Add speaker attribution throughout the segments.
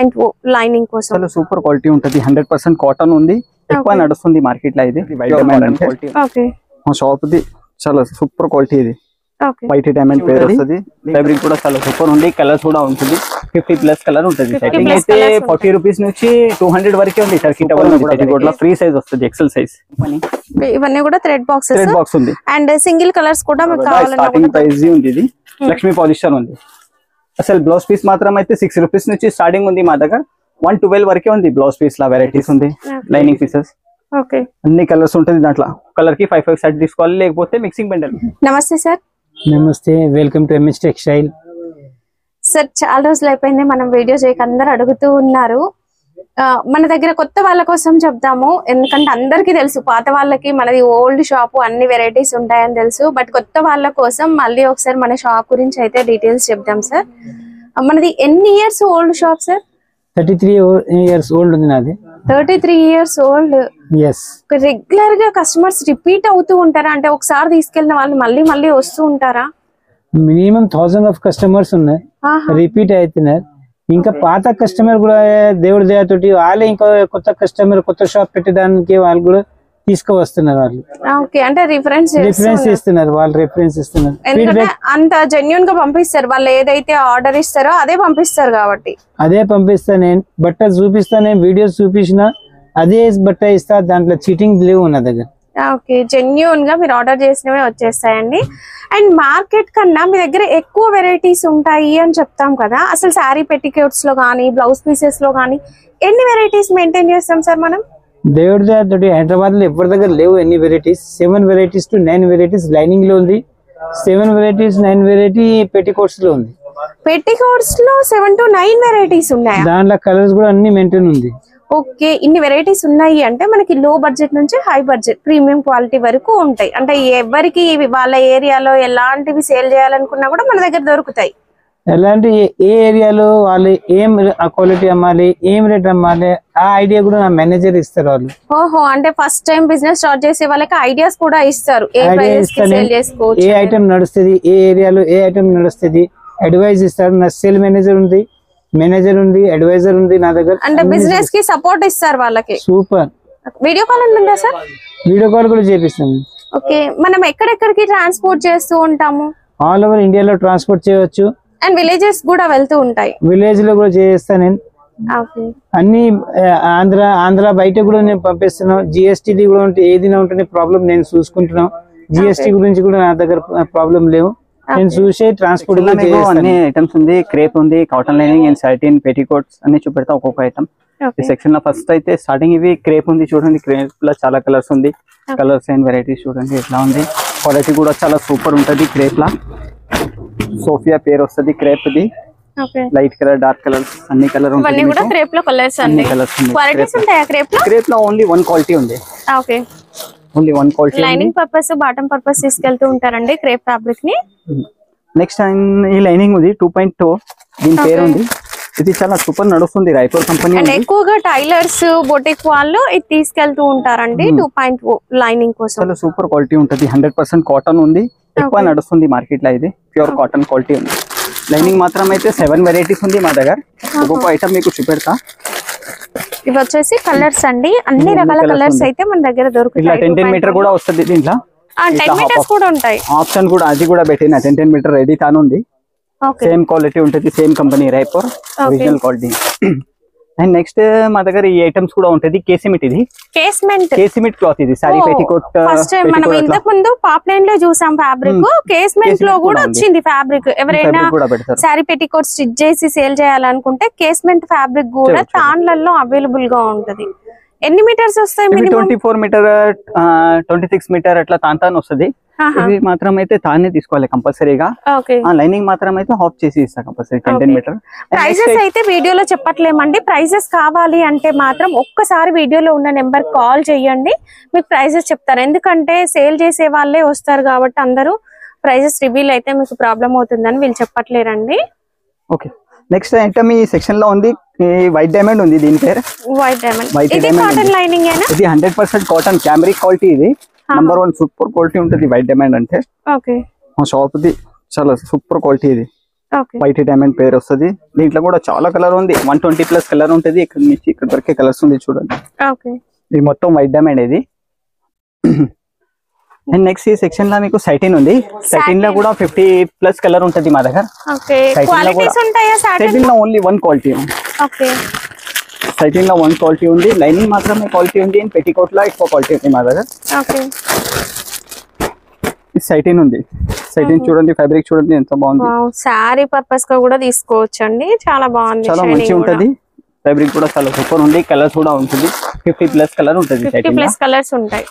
Speaker 1: 2.0 lining కోసం
Speaker 2: చాలా super quality ఉంటది 100% కాటన్ ఉంది ఎక్కువ నడుస్తుంది మార్కెట్ లో ఇది వైట్ డైమండ్ క్వాలిటీ
Speaker 1: ఓకే
Speaker 2: మా షాప్ ది చాలా సూపర్ క్వాలిటీ ఇది
Speaker 1: ఓకే
Speaker 2: వైట్ డైమండ్ పేరు వస్తది ఫ్యాబ్రిక్ కూడా చాలా సూపర్ ఉంది కలర్స్ కూడా ఉంటుంది 50+ కలర్ ఉంటది సెట్టింగ్ అయితే 40 రూపీస్ నుంచి 200 వరకే ఉంది టర్కీ టవల్ కూడా ఫ్రీ సైజ్ వస్తది ఎక్సెల్ సైజ్
Speaker 1: ఇవన్నీ కూడా థ్రెడ్ బాక్స్
Speaker 2: ఉంది
Speaker 1: అండ్ సింగిల్ కలర్స్ కూడా మీకు కావాలన్నా
Speaker 2: స్టార్టింగ్ ప్రైస్ ఉంది ఇది లక్ష్మీ పాలిస్టర్ ఉంది అసలు బ్లౌజ్ పీస్ మాత్రం అయితే 6 రూపీస్ నుంచి స్టార్టింగ్ ఉంది మా దగ్గర 112 వరకే ఉంది బ్లౌజ్ పీస్ లా వెరైటీస్ ఉంది లైనింగ్ పీసెస్
Speaker 1: ఓకే
Speaker 2: అన్ని కలర్స్ ఉంటుంది దాంట్లో కలర్ కి 5 సెట్ తీసుకోవాలి లేకపోతే మిక్సింగ్ బండల్
Speaker 1: నమస్తే సార్
Speaker 3: నమస్తే welcome to MS textile
Speaker 1: sir చాలా రోజులు అయిపోయింది మనం వీడియో చేయక అందరు అడుగుతూ ఉన్నారు మన దగ్గర కొత్త వాళ్ళ కోసం చెప్తాము ఎందుకంటే అందరికీ తెలుసు పాత వాళ్ళకి మనది ఓల్డ్ షాప్ అన్ని వెరైటీస్ ఉంటాయని తెలుసు బట్ కొత్త వాళ్ళ కోసం మళ్ళీ ఒకసారి మన షాప్ గురించి అయితే డీటెయిల్స్ చెప్తాం సార్ మనది ఎన్ని years old shop sir
Speaker 3: 33 years old ఉంది నాది
Speaker 1: 33 years ఓల్డ్
Speaker 3: yes
Speaker 1: రెగ్యులర్ గా కస్టమర్స్ రిపీట్ అవుతూ ఉంటారా అంటే ఒకసారి తీసుకెళ్ళిన వాళ్ళు మళ్ళీ మళ్ళీ వస్తూ ఉంటారా
Speaker 3: మినిమం 1000 ఆఫ్ కస్టమర్స్ ఉన్నాయి రిపీట్ అవుతున్నారు ఇంకా పాత కస్టమర్ కూడా దేవుడి దయతోటి వాళ్ళే ఇంకా కొత్త కస్టమర్ కొత్త షాప్ పెట్టడానికి వాళ్ళు కూడా తీసుకువస్తున్నారు వాళ్ళు
Speaker 1: ఓకే అంటే రిఫరెన్స్
Speaker 3: ఇస్తున్నారు వాళ్ళు రిఫరెన్స్ ఇస్తున్నారు
Speaker 1: ఎందుకంటే అంత జెన్యూన్ గా పంపిస్తారు వాళ్ళు ఏదైతే ఆర్డర్ ఇస్తారో అదే పంపిస్తారు కాబట్టి
Speaker 3: అదే పంపిస్తా నేను బట్ట చూపిస్తా నేను వీడియోస్ చూపించిన అదే బట్ట ఇస్తా దాంట్లో చీటింగ్ లేవు నా దగ్గర
Speaker 1: ఓకే జెన్యూన్ గా మీరు ఆర్డర్ చేసినవే వచ్చేస్తాయండి అండ్ మార్కెట్ కన్నా మీ దగ్గర ఎక్కువ వెరైటీస్ ఉంటాయి అని చెప్తాం కదా అసలు శారీ పెట్టికోట్స్ లో కానీ బ్లౌజ్ పీసెస్ లో కానీ ఎన్ని వెరైటీస్ మెయింటైన్ చేస్తాం సార్ మనం
Speaker 3: దేవుడి దయతోటి హైదరాబాద్ లో ఎవరి దగ్గర లేవు ఎన్ని varieties 7 varieties to 9 varieties lining లో ఉంది 7 varieties 9 variety పెట్టికోట్స్ లో ఉంది
Speaker 1: పెట్టికోట్స్ లో 7 to 9 వెరైటీస్ ఉన్నాయి
Speaker 3: దాంట్లో కలర్స్ కూడా అన్ని మెయింటైన్ ఉంది
Speaker 1: ఓకే ఇన్ని వెరైటీస్ ఉన్నాయి అంటే మనకి లో బడ్జెట్ నుంచి హై బడ్జెట్ ప్రీమియం క్వాలిటీ వరకు ఉంటాయి అంటే ఎవరికి వాళ్ళ ఏరియాలో ఎలాంటివి సేల్ చేయాలనుకున్నా కూడా మన దగ్గర దొరుకుతాయి
Speaker 3: ఎలాంటి ఏ ఏరియాలో వాళ్ళు ఏం క్వాలిటీ అమ్మాలి ఏం రేట్ అమ్మాలి ఆ ఐడియా కూడా నా మేనేజర్ ఇస్తారు వాళ్ళు
Speaker 1: ఓహో అంటే ఫస్ట్ టైం బిజినెస్ స్టార్ట్ చేసే వాళ్ళకి ఐడియాస్ కూడా ఇస్తారు ఏ ప్రైస్ కి సేల్ చేసుకోవచ్చు
Speaker 3: ఏ ఐటమ్ నడుస్తుంది ఏ ఏరియాలో ఏ ఐటమ్ నడుస్తుంది అడ్వైస్ ఇస్తారు నా సేల్ మేనేజర్ ఉంది అడ్వైజర్ ఉంది నా దగ్గర
Speaker 1: అంటే బిజినెస్ కి సపోర్ట్ ఇస్తారు వాళ్ళకి
Speaker 3: సూపర్
Speaker 1: వీడియో కాల్ ఉంటుందా సార్
Speaker 3: వీడియో కాల్ కూడా చేపిస్తాను
Speaker 1: ఓకే మనం ఎక్కడెక్కడికి ట్రాన్స్పోర్ట్ చేస్తూ ఉంటాము
Speaker 3: ఆల్ ఓవర్ ఇండియాలో ట్రాన్స్పోర్ట్ చేయవచ్చు
Speaker 1: అండ్ విలేజెస్ కూడా వెళ్తూ ఉంటాయి
Speaker 3: విలేజ్ లో కూడా చేస్తాను నేను అన్ని ఆంధ్ర బయట కూడా నేను పంపిస్తున్నాను జిఎస్టీ కూడా ఉంటే ఏదైనా ఉంటే ప్రాబ్లం నేను చూసుకుంటున్నాను జిఎస్టీ గురించి కూడా నా దగ్గర ప్రాబ్లం లేవు నేను చూసే ట్రాన్స్పోర్ట్
Speaker 2: అన్ని ఐటమ్స్ ఉంది క్రేప్ ఉంది cotton lining and satin petticoats అన్ని చూపెడతా ఒక్కొక్క ఐటమ్ ఈ సెక్షన్ లో ఫస్ట్ అయితే స్టార్టింగ్ ఇవి క్రేప్ ఉంది చూడండి క్రేప్ లో చాలా కలర్స్ ఉంది కలర్స్ అండ్ వెరైటీస్ చూడండి ఎట్లా ఉంది క్వాలిటీ కూడా చాలా సూపర్ ఉంటది క్రేప్ లా సోఫియా పేరు వస్తుంది crepe the light colour dark colours అన్ని కలర్
Speaker 1: ఉంటాయి కూడా క్రేప్ లో కలర్స్ అన్ని క్వాలిటీస్ ఉంటాయా
Speaker 2: క్రేప్ లో ఓన్లీ 1 క్వాలిటీ ఉంది
Speaker 1: okay
Speaker 2: only 1 quality
Speaker 1: lining purpose bottom purpose తీసుకెళ్తూ ఉంటారండి క్రేప్ ఫ్యాబ్రిక్ ని
Speaker 2: నెక్స్ట్ ఈ లైనింగ్ ఉంది 2.2 దీని పేరు ఉంది ఇది చాలా సూపర్ నడుస్తుంది రాయపూర్ కంపెనీ
Speaker 1: అండ్ ఎక్కువగా టైలర్స్ బొటిక్ వాళ్ళు ఇది తీసుకెళ్తూ ఉంటారండి 2.0 లైనింగ్ కోసం
Speaker 2: చాలా సూపర్ క్వాలిటీ ఉంటది 100% కాటన్ ఉంది ఎక్కువ నడుస్తుంది మార్కెట్ లో ఇది ప్యూర్ కాటన్ క్వాలిటీ ఉంది లైనింగ్ మాత్రం అయితే 7 వెరైటీస్ ఉంది మా దగ్గర ఒక్కొక్క ఐటమ్ మీకు చూపెడతా
Speaker 1: ఇవి వచ్చేసి కలర్స్ అండి అన్ని రకాల కలర్స్ అయితే మన దగ్గర దొరుకుతాయి
Speaker 2: 10 మీటర్ కూడా వస్తుంది దీంట్లో
Speaker 1: 10 మీటర్స్ కూడా ఉంటాయి
Speaker 2: ఆప్షన్ కూడా అది కూడా పెట్టిన 10 మీటర్ రెడీ తాను ఉంది సేమ్ క్వాలిటీ ఉంటుంది same company Raipur original quality and next మా దగ్గర ఈ ఐటమ్స్ కూడా ఉంటది కేసిమిట్ ఇది కేసిమిట్ క్లాత్ ఇది సారీ పెట్టికోట్
Speaker 1: ఫస్ట్ మనం ఇంతకు ముందు పాప్లైన్ లో చూసాం ఫ్యాబ్రిక్ కేస్మెంట్ లో కూడా వచ్చింది ఫ్యాబ్రిక్ ఎవరైనా సారీ పెట్టికోట్ స్టిచ్ చేసి సేల్ చేయాలనుకుంటే కేస్మెంట్ ఫ్యాబ్రిక్ కూడా తాన్లలో అవైలబుల్ గా ఉంటది ఎన్ని మీటర్స్ వస్తాయి
Speaker 2: 24 మీటర్ 26 మీటర్ అట్లా తాన్ వస్తుంది ఇది మాత్రం అయితే తానే తీసుకోవాలి కంపల్సరీగా లైనింగ్ మాత్రం అయితే హాఫ్ చేసి ఇస్తా కంపల్సరీ 10 మీటర్
Speaker 1: ప్రైజెస్ అయితే వీడియోలో చెప్పట్లేమండి ప్రైజెస్ కావాలి అంటే మాత్రం ఒక్కసారి వీడియోలో ఉన్న నెంబర్ కాల్ చేయండి మీకు ప్రైజెస్ చెప్తారు ఎందుకంటే సేల్ చేసే వాళ్ళే వస్తారు కాబట్టి అందరూ ప్రైజెస్ రివీల్ అయితే మీకు ప్రాబ్లం అవుతుందని వీళ్ళు చెప్పట్లేరండి
Speaker 2: ఓకే నెక్స్ట్ ఐటమ్ ఈ సెక్షన్ లో ఉంది వైట్ డైమండ్ ఉంది దీని పేరు
Speaker 1: వైట్ డైమండ్ ఇది కాటన్ లైనింగ్ ఏనా
Speaker 2: ఇది 100% కాటన్ క్యామరిక్ క్వాలిటీ ఇది నంబర్ 1 సూపర్ క్వాలిటీ ఉంటది వైట్ డైమండ్ అంటే
Speaker 1: ఓకే
Speaker 2: మా షాప్ ది చాలా సూపర్ క్వాలిటీ ఇది
Speaker 1: ఓకే
Speaker 2: వైట్ డైమండ్ పేర్ వస్తుంది. దీంట్లో కూడా చాలా కలర్ ఉంది, 120+ కలర్ ఉంటుంది. ఇక్కడ నుంచి ఇక్కడ వరకే కలర్స్ ఉంది చూడండి.
Speaker 1: ఓకే
Speaker 2: ఇది మొత్తం వైట్ డైమండ్ ఇది. అండ్ నెక్స్ట్ ఈ సెక్షన్ లో మీకు సైటిన్ ఉంది. సైటిన్ లో కూడా 50+ కలర్ ఉంటుంది మా దగ్గర.
Speaker 1: ఓకే క్వాలిటీస్ ఉంటాయా
Speaker 2: సైటిన్ లో ఓన్లీ 1 క్వాలిటీ.
Speaker 1: ఓకే
Speaker 2: సైటిన్ లో 1 క్వాలిటీ ఉంది, లైనింగ్ మాత్రమే క్వాలిటీ ఉంది. అండ్ పెట్టికోట్ లో ఎక్కువ క్వాలిటీ ఉంది మా దగ్గర.
Speaker 1: ఓకే
Speaker 2: సైటిన్ ఉంది. సైటిన్ చూడండి, ఫ్యాబ్రిక్ చూడండి ఎంత బాగుంది.
Speaker 1: సారీ పర్పస్ గా కూడా తీసుకోవచ్చు అండి, చాలా బాగుంది.
Speaker 2: చాలా మంచి ఉంటది, ఫ్యాబ్రిక్ కూడా చాలా సూపర్ ఉంది. కలర్స్ కూడా ఉంటుంది, 50+ కలర్ ఉంటుంది.
Speaker 1: 50+ కలర్స్ ఉంటాయి.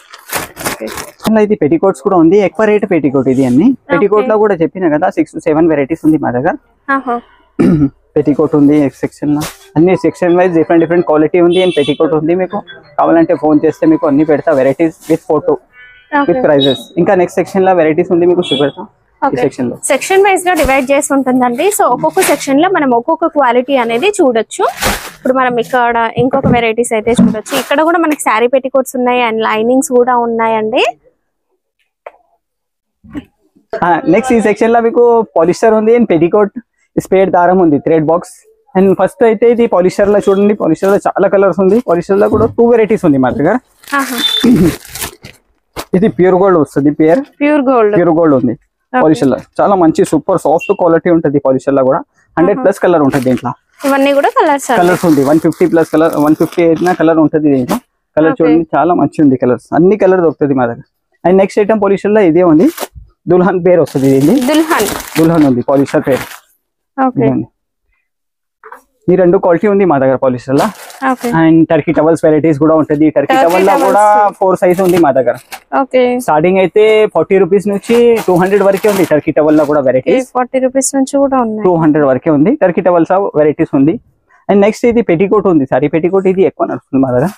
Speaker 2: ఇది పెట్టికోట్స్ కూడా ఉంది, ఎక్కువ రేట్ పెట్టికోట్ ఇది. అన్ని పెట్టికోట్ లో కూడా చెప్పిన కదా 6 to 7 వెరైటీస్ ఉంది మా దగ్గర. పెట్టికోట్ ఉంది సెక్షన్ లో, అన్ని సెక్షన్ వైజ్ డిఫరెంట్ క్వాలిటీ ఉంది. అండ్ పెట్టికోట్ ఉంది, మీకు కావాలంటే ఫోన్ చేస్తే మీకు అన్ని పెడతా, varieties with photo with prices. ఇంకా నెక్స్ట్ సెక్షన్ లో వెరైటీస్ ఉంది, మీకు చూపెడతా. సెక్షన్ లో
Speaker 1: సెక్షన్ వైజ్ గా డివైడ్ చేసి ఉంటుందండి. సో ఒక్కొక్క సెక్షన్ లో మనం ఒక్కొక్క క్వాలిటీ అనేది చూడొచ్చు. ఇప్పుడు మనం ఇక్కడ ఇంకొక వెరైటీస్ అయితే చూడొచ్చు. ఇక్కడ కూడా మనకి శారీ పెట్టికోట్స్ ఉన్నాయి అండ్ లైనింగ్స్ కూడా ఉన్నాయండి.
Speaker 2: నెక్స్ట్ ఈ సెక్షన్ లో మీకు పాలిస్టర్ ఉంది అండ్ పెట్టికోట్ స్పేడ్ దారం ఉంది, థ్రెడ్ బాక్స్. అండ్ ఫస్ట్ అయితే ఇది పాలిస్టర్ లో చూడండి, పాలిస్టర్ లో చాలా కలర్స్ ఉంది. పాలిస్టర్ లో కూడా 2 వెరైటీస్ ఉంది మా దగ్గర. ఇది ప్యూర్ గోల్డ్ వస్తుంది, ప్యూర్ గోల్డ్ ఉంది పాలిస్టర్ లో. చాలా మంచి సూపర్ సాఫ్ట్ క్వాలిటీ ఉంటుంది పాలిస్టర్ లో కూడా. 100+ కలర్ ఉంటుంది దీంట్లో.
Speaker 1: ఇవన్నీ కూడా కలర్స్
Speaker 2: ఉంది, 150+ కలర్, 150 కలర్ ఉంటుంది దీంట్లో. కలర్ చూడండి చాలా మంచి ఉంది, కలర్స్ అన్ని కలర్ దొరుకుతుంది మా దగ్గర. అండ్ నెక్స్ట్ ఐటమ్ పాలిస్టర్ లో ఇదే ఉంది, దుల్హన్ పేర్ వస్తుంది. ఇది దుల్హన్ ఉంది పాలిస్టర్ పేర్. ఈ 2 క్వాలిటీ ఉంది మా దగ్గర పాలిస్టర్ లో. అండ్ టర్కీ టవల్స్ వెరైటీస్ కూడా ఉంటుంది. టర్కీ టవల్ లో కూడా 4 సైజ్ ఉంది మా దగ్గర. స్టార్టింగ్ అయితే 40 రూపీస్ నుంచి 200 వరకే ఉంది. టర్కీ టవల్ లో కూడా వెరైటీస్
Speaker 1: 40 రూపీస్ నుంచి కూడా ఉన్నాయి,
Speaker 2: 200 వరకే ఉంది. టర్కీ టవల్స్ వెరైటీస్ ఉంది. అండ్ నెక్స్ట్ ఇది పెట్టికోట్ ఉంది, సారీ పెట్టికోట్. ఇది ఎక్కువ నడుస్తుంది మా దగ్గర,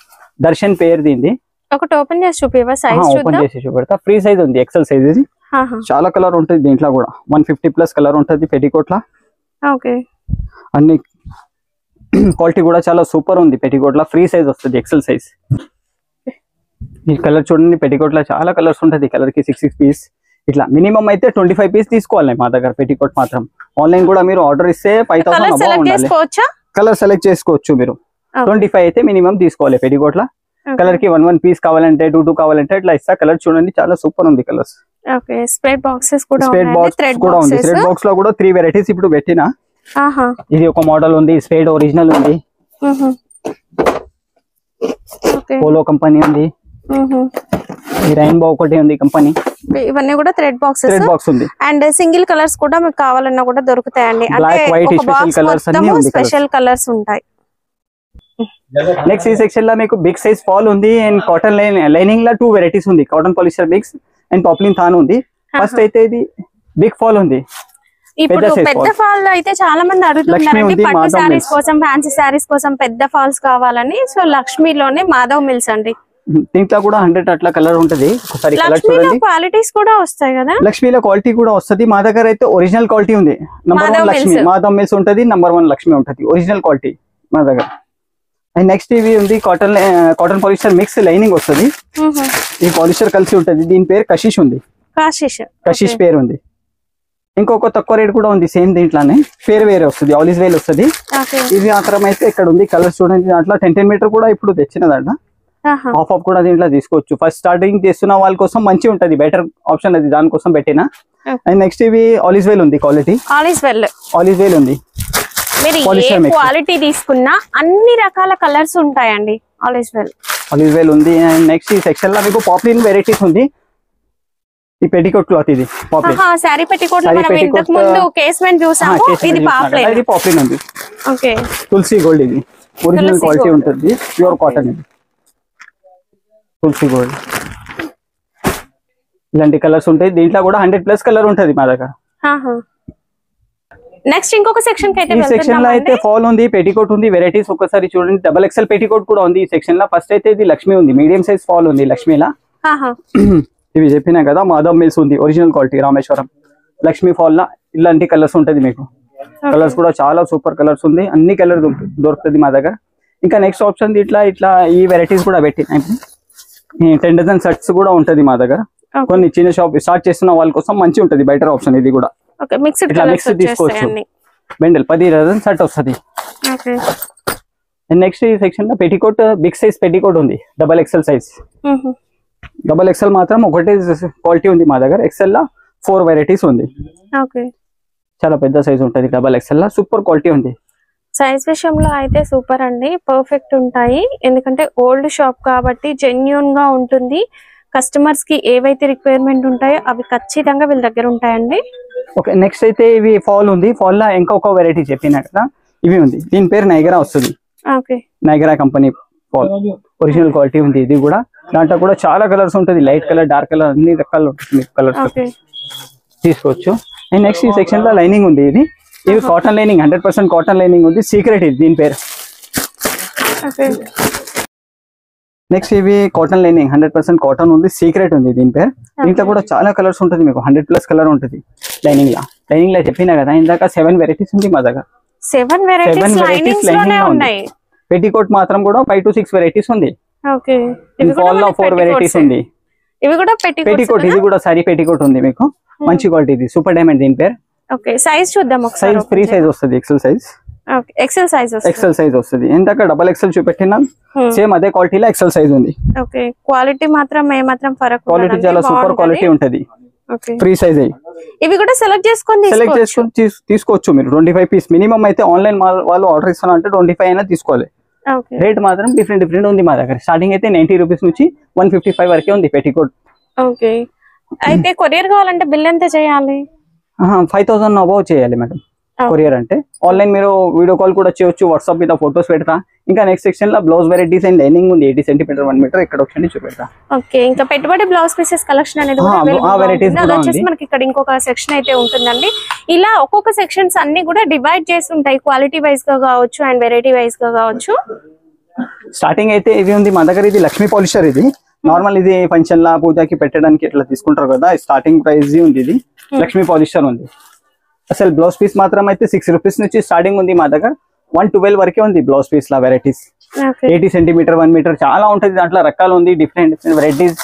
Speaker 2: దర్శన్ పేర్ దీంది.
Speaker 1: ఒకటి ఓపెన్ చేసి చూపివా, సైజ్
Speaker 2: ఓపెన్ చేసి చూపెడతా. ఫ్రీ సైజ్ ఉంది, ఎక్సెల్ సైజ్ ఇది. చాలా కలర్ ఉంటుంది దీంట్లో కూడా, 150+ కలర్ ఉంటుంది పెట్టికోట్ లా. అన్ని క్వాలిటీ కూడా చాలా సూపర్ ఉంది. పెట్టికోట్ లా ఫ్రీ సైజ్ వస్తుంది, ఎక్సెల్ సైజ్. ఈ కలర్ చూడండి, పెట్టికోట్ లో చాలా కలర్స్ ఉంటుంది. కలర్ కి 6 పీస్ ఇట్లా మినిమం అయితే 25 పీస్ తీసుకోవాలి మా దగ్గర పెట్టికోట్ మాత్రం. ఆన్లైన్ కూడా మీరు ఆర్డర్ ఇస్తే 5000 ఉండాలి. కలర్ సెలెక్ట్ చేసుకోవచ్చు మీరు. 25 అయితే మినిమం తీసుకోవాలి పెట్టికోట్ లా. కలర్ కి 1 పీస్ కావాలంటే 2 కావాలంటే ఇట్లా ఇస్తా. కలర్ చూడండి చాలా సూపర్ ఉంది కలర్స్.
Speaker 1: స్ప్రెడ్ బాక్సెస్ కూడా
Speaker 2: ఉంది. థ్రెడ్ బాక్స్ లో కూడా 3 వెరైటీస్ ఇప్పుడు పెట్టినా. ఇది ఒక మోడల్ ఉంది, స్పేడ్ ఒరిజినల్ ఉంది, పోలో కంపెనీ ఉంది, ఈ రెయిన్బో ఒకటి ఉంది కంపెనీ.
Speaker 1: ఇవన్నీ కూడా థ్రెడ్
Speaker 2: బాక్స్ ఉంది.
Speaker 1: అండ్ సింగిల్ కలర్స్ కూడా మీకు కావాలన్నా కూడా దొరుకుతాయండి.
Speaker 2: బ్లాక్, వైట్,
Speaker 1: స్పెషల్ కలర్స్ ఉంటాయి.
Speaker 2: నెక్స్ట్ ఈ సెక్షన్ లో మీకు బిగ్ సైజ్ ఫాల్ ఉంది అండ్ కాటన్ లైనింగ్ లో 2 వెరైటీస్ ఉంది. Cotton polyester Biggs and poplin than ఉంది. ఫస్ట్ అయితే ఇది బిగ్ ఫాల్ ఉంది.
Speaker 1: ఇప్పుడు పెద్ద ఫాల్ అయితే చాలా మంది అడుగుతున్నారండి, పట్టు సారీస్ కోసం, ఫ్యాన్సీ సారీస్ కోసం పెద్ద ఫాల్స్ కావాలని. సో లక్ష్మీలోనే మాధవ్ మిల్స్ అండి.
Speaker 2: దీంట్లో కూడా 100 అట్లా కలర్ ఉంటది. ఒకసారి కలర్ చూడండి,
Speaker 1: క్వాలిటీస్ కూడా వస్తాయి కదా.
Speaker 2: లక్ష్మీలో క్వాలిటీ కూడా వస్తది. మా దగ్గర అయితే ఒరిజినల్ క్వాలిటీ ఉంది. నంబర్ 1 లక్ష్మి, మాధవ్ మిల్స్ ఉంటది. నంబర్ 1 లక్ష్మి ఉంటది, ఒరిజినల్ క్వాలిటీ మా దగ్గర. అండ్ నెక్స్ట్ ఇవి ఉంది కాటన్ పాలిస్టర్ మిక్స్ లైనింగ్ వస్తుంది. ఈ పాలిస్టర్ కలిసి ఉంటది. దీని పేరు కషిష్ ఉంది, కషిష్ పేరు ఉంది. ఇంకొక తక్కువ రేట్ కూడా ఉంది సేమ్ దీంట్లోనే, పేరు వేరే వస్తుంది, ఆలిస్ వేల్ వస్తుంది. ఇది మాత్రం అయితే ఇక్కడ ఉంది. కలర్స్ చూడండి, దాంట్లో 10 మీటర్ కూడా ఇప్పుడు తెచ్చినదంట. ఆఫ్ కూడా దీంట్లో తీసుకోవచ్చు. ఫస్ట్ స్టార్టింగ్ చేస్తున్న వాళ్ళ కోసం మంచి ఉంటది, బెటర్ ఆప్షన్ అది, దానికోసం పెట్టిన. అండ్ నెక్స్ట్ ఇవి ఆలిస్ వేల్ ఉంది, క్వాలిటీ ఆలిస్ వేల్ ఉంది.
Speaker 1: మీరు ఏ క్వాలిటీ తీసుకున్నా అన్ని రకాల కలర్స్ ఉంటాయండి. ఆలిస్
Speaker 2: వేల్ ఉంది. అండ్ నెక్స్ట్ ఈ సెక్షన్ లో మీకు పాప్లిన్ వెరైటీస్ ఉంది. ఈ పెట్టికోట్ క్లాత్, ఇది
Speaker 1: సారీ పెట్టికోట్ లో మనం ఇంతకు ముందు కేస్మెంట్ చూసాము. ఇది
Speaker 2: పాప్లిన్ ఉంది.
Speaker 1: ఓకే,
Speaker 2: తులసి గోల్డ్, ఇది ఒరిజినల్ క్వాలిటీ ఉంటుంది, ప్యూర్ కాటన్. ఇది తులసి గోల్డ్. ఇలాంటి కలర్స్ ఉంటాయి. దీంట్లో కూడా 100+ కలర్ ఉంటుంది మా దగ్గర.
Speaker 1: నెక్స్ట్ ఇంకొక సెక్షన్ కి అయితే
Speaker 2: ఈ సెక్షన్ లో అయితే ఫాల్ ఉంది, పెట్టికోట్ ఉంది, వెరైటీస్ ఒకసారి చూడండి. XXL పెట్టికోట్ కూడా ఉంది ఈ సెక్షన్ లో. ఫస్ట్ అయితే ఇది లక్ష్మి ఉంది, మీడియం సైజ్ ఫాల్ ఉంది లక్ష్మిలా. ఇవి చెప్పినా కదా, మాధవ్ మిల్స్ ఉంది, original quality, Rameshwaram. Lakshmi fall లా ఇలాంటి కలర్స్ ఉంటది మీకు. కలర్స్ కూడా చాలా సూపర్ కలర్స్ ఉంది, అన్ని కలర్ దొరుకుతుంది మా దగ్గర. ఇంకా నెక్స్ట్ ఆప్షన్ ఇట్లా ఈ వెరైటీస్ కూడా పెట్టిన 10 డజన్ సెట్స్ కూడా ఉంటది మా దగ్గర. కొన్ని చిన్న షాప్ స్టార్ట్ చేస్తున్న వాళ్ళ కోసం మంచి ఉంటది, బెటర్ ఆప్షన్ ఇది కూడా.
Speaker 1: ఓకే మిక్స్డ్
Speaker 2: ఇట్లా
Speaker 1: కలర్స్
Speaker 2: మిక్స్ తీసుకోవచ్చు.
Speaker 1: వచ్చేస్తాయి అన్ని.
Speaker 2: బెండల్ 10 డజన్ సెట్ వస్తుంది.
Speaker 1: ఓకే
Speaker 2: నెక్స్ట్ ఈ సెక్షన్ లో పెటికోట్ బిగ్ సైజ్ పెటికోట్ ఉంది, double XL size. Double XL మాత్రం ఒకటే క్వాలిటీ ఉంది మా దగ్గర. ఎక్సెల్ లా 4 వెరైటీస్ ఉంది.
Speaker 1: ఓకే
Speaker 2: చాలా పెద్ద సైజ్ ఉంటుంది డబల్ ఎక్సెల్ లా, సూపర్ క్వాలిటీ ఉంది.
Speaker 1: సైజ్ విషయంలో అయితే సూపర్ అండి, పర్ఫెక్ట్ ఉంటాయి. ఎందుకంటే ఓల్డ్ షాప్ కాబట్టి జెన్యూన్ గా ఉంటుంది. కస్టమర్స్ కి ఏవైతే రిక్వైర్మెంట్ ఉంటాయో అవి ఖచ్చితంగా వీళ్ళ దగ్గర ఉంటాయండి.
Speaker 2: ఓకే నెక్స్ట్ అయితే ఇవి ఫాల్ ఉంది. ఫాల్ లా ఇంకొక వెరైటీ చెప్పినా కదా, ఇవి ఉంది. దీని పేరు నైగరా వస్తుంది.
Speaker 1: Okay
Speaker 2: నైగరా company fall, original quality ఉంది ఇది కూడా. దాంట్లో కూడా చాలా కలర్స్ ఉంటుంది, లైట్ కలర్, డార్క్ కలర్, అన్ని రకాలు ఉంటుంది కలర్స్
Speaker 1: ఓకే
Speaker 2: తీసుకోవచ్చు. అండ్ నెక్స్ట్ ఈ సెక్షన్ లో లైనింగ్ ఉంది. ఇది కాటన్ లైనింగ్, 100% కాటన్ లైనింగ్ ఉంది. సీక్రెట్ ఇది దీని పేరు.
Speaker 1: ఓకే
Speaker 2: నెక్స్ట్ ఇవి కాటన్ లైనింగ్, 100% కాటన్ ఉంది. సీక్రెట్ ఉంది దీని పేరు. దీంట్లో కూడా చాలా కలర్స్ ఉంటుంది, మీకు 100+ కలర్ ఉంటుంది లైనింగ్ లా. లైనింగ్ లా చెప్పినా కదా ఇందాక 7 వెరైటీస్ ఉంది మా దగ్గర.
Speaker 1: 7 వెరైటీస్ లైనింగ్స్ లోనే ఉన్నాయి.
Speaker 2: పెటికోట్ మాత్రం కూడా 5 to 6 వెరైటీస్ ఉంది.
Speaker 1: ఓకే ఇవి కూడా
Speaker 2: ఫాల్ లో 4 వెరైటీస్ ఉంది.
Speaker 1: ఇవి కూడా
Speaker 2: పెటికోట్, ఇది కూడా సారీ పెటికోట్ ఉంది మీకు. మంచి క్వాలిటీ ఇది, సూపర్ డైమండ్ దీని పేరు.
Speaker 1: ఓకే సైజ్ చూద్దాం ఒకసారి.
Speaker 2: సైజ్ ఫ్రీ సైజ్ వస్తుంది, XL size.
Speaker 1: Okay XL size వస్తుంది.
Speaker 2: ఎక్సెల్ సైజ్ వస్తుంది. ఇందాక డబల్ ఎక్సెల్ చూపెట్టినా సేమ్ అదే క్వాలిటీలో ఎక్సెల్ సైజ్ ఉంది.
Speaker 1: ఓకే క్వాలిటీ మాత్రం ఏమాత్రం ఫరక్ ఉండదు,
Speaker 2: క్వాలిటీ చాలా సూపర్ క్వాలిటీ ఉంటది.
Speaker 1: ఓకే
Speaker 2: ఫ్రీ సైజ్ అయ్యి
Speaker 1: ఇవి కూడా సెలెక్ట్ చేసుకొని
Speaker 2: తీసుకోవచ్చు మీరు. 25 పీస్ మినిమం అయితే ఆన్లైన్ వాళ్ళు ఆర్డర్ ఇస్తున్నా అంటే 25 అయినా తీసుకోవాలి.
Speaker 1: ఓకే
Speaker 2: రేట్ మాత్రం డిఫరెంట్ ఉంది మా దగ్గర. స్టార్టింగ్ అయితే 90 రూపీస్ నుంచి 155 వరకే ఉంది పెటికోట్.
Speaker 1: ఓకే అయితే కొరియర్ కావాలంటే బిల్ ఎంత చేయాలి?
Speaker 2: 5000 అబౌవ్ చేయాలి మేడం కొరియర్ అంటే. ఆన్లైన్ మీరు వీడియో కాల్ కూడా చేయొచ్చు, వాట్సాప్ మీద ఫొటోస్ పెడతా. ఇంకా నెక్స్ట్ సెక్షన్ లో బ్లౌజ్ వెరైటీస్ అండ్ లైనింగ్ ఉంది, 80 సెంటీమీటర్ 1 మీటర్. ఇక్కడ ఒకసారి చూపెడతా.
Speaker 1: ఓకే ఇంకా పెట్టుబడి బ్లౌజ్ పీసెస్ కలెక్షన్ అనేది వచ్చేసి మనకి ఇక్కడ ఇంకొక సెక్షన్ అయితే ఉంటుందండి. ఇలా ఒక్కొక్క సెక్షన్స్ అన్ని కూడా డివైడ్ చేసి ఉంటాయి, క్వాలిటీ వైజ్ గా కావచ్చు అండ్ వెరైటీ వైజ్ గా కావచ్చు.
Speaker 2: స్టార్టింగ్ అయితే ఇది ఉంది మా దగ్గర. ఇది లక్ష్మీ పాలిషర్. ఇది నార్మల్ ఇది ఫంక్షన్ లా పూజకి పెట్టడానికి ఇట్లా తీసుకుంటారు కదా, స్టార్టింగ్ ప్రైస్ ఉంది. ఇది లక్ష్మీ పాలిషర్ ఉంది. అసలు బ్లౌజ్ పీస్ మాత్రం అయితే 6 రూపీస్ నుంచి స్టార్టింగ్ ఉంది మా దగ్గర. 112 వరకే ఉంది బ్లౌజ్ పీస్ లా వెరైటీస్. 80 సెంటీమీటర్ 1 మీటర్ చాలా ఉంటుంది. దాంట్లో రకాలు ఉంది, డిఫరెంట్ వెరైటీస్.